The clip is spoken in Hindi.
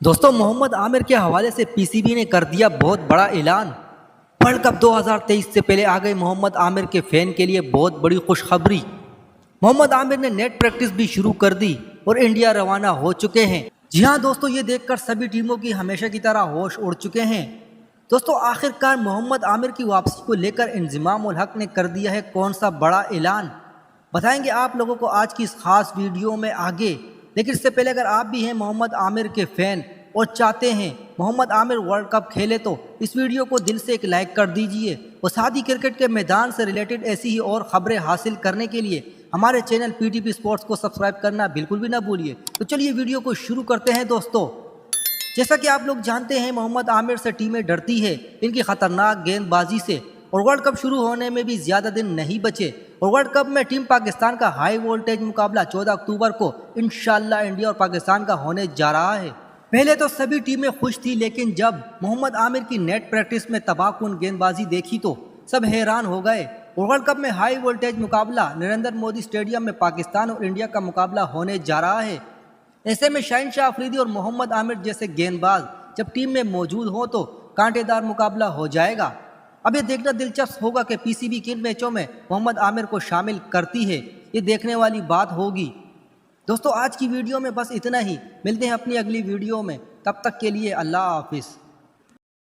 दोस्तों मोहम्मद आमिर के हवाले से पीसीबी ने कर दिया बहुत बड़ा ऐलान। वर्ल्ड कप 2023 से पहले आ गई मोहम्मद आमिर के फैन के लिए बहुत बड़ी खुशखबरी। मोहम्मद आमिर ने नेट प्रैक्टिस भी शुरू कर दी और इंडिया रवाना हो चुके हैं। जी हाँ दोस्तों, ये देखकर सभी टीमों की हमेशा की तरह होश उड़ चुके हैं। दोस्तों आखिरकार मोहम्मद आमिर की वापसी को लेकर इंजमाम उल हक ने कर दिया है कौन सा बड़ा ऐलान, बताएंगे आप लोगों को आज की इस खास वीडियो में आगे। लेकिन इससे पहले अगर आप भी हैं मोहम्मद आमिर के फ़ैन और चाहते हैं मोहम्मद आमिर वर्ल्ड कप खेले तो इस वीडियो को दिल से एक लाइक कर दीजिए और साथ ही क्रिकेट के मैदान से रिलेटेड ऐसी ही और ख़बरें हासिल करने के लिए हमारे चैनल पीटीपी स्पोर्ट्स को सब्सक्राइब करना बिल्कुल भी ना भूलिए। तो चलिए वीडियो को शुरू करते हैं। दोस्तों जैसा कि आप लोग जानते हैं मोहम्मद आमिर से टीमें डरती है इनकी ख़तरनाक गेंदबाजी से, और वर्ल्ड कप शुरू होने में भी ज़्यादा दिन नहीं बचे और वर्ल्ड कप में टीम पाकिस्तान का हाई वोल्टेज मुकाबला 14 अक्टूबर को इंशाल्लाह इंडिया और पाकिस्तान का होने जा रहा है। पहले तो सभी टीमें खुश थी, लेकिन जब मोहम्मद आमिर की नेट प्रैक्टिस में तबाहकुन गेंदबाजी देखी तो सब हैरान हो गए। और वर्ल्ड कप में हाई वोल्टेज मुकाबला नरेंद्र मोदी स्टेडियम में पाकिस्तान और इंडिया का मुकाबला होने जा रहा है। ऐसे में शाहिन शाह अफरीदी और मोहम्मद आमिर जैसे गेंदबाज जब टीम में मौजूद हो तो कांटेदार मुकाबला हो जाएगा। अब ये देखना दिलचस्प होगा कि पीसीबी किन मैचों में मोहम्मद आमिर को शामिल करती है, ये देखने वाली बात होगी। दोस्तों आज की वीडियो में बस इतना ही, मिलते हैं अपनी अगली वीडियो में, तब तक के लिए अल्लाह हाफिज़।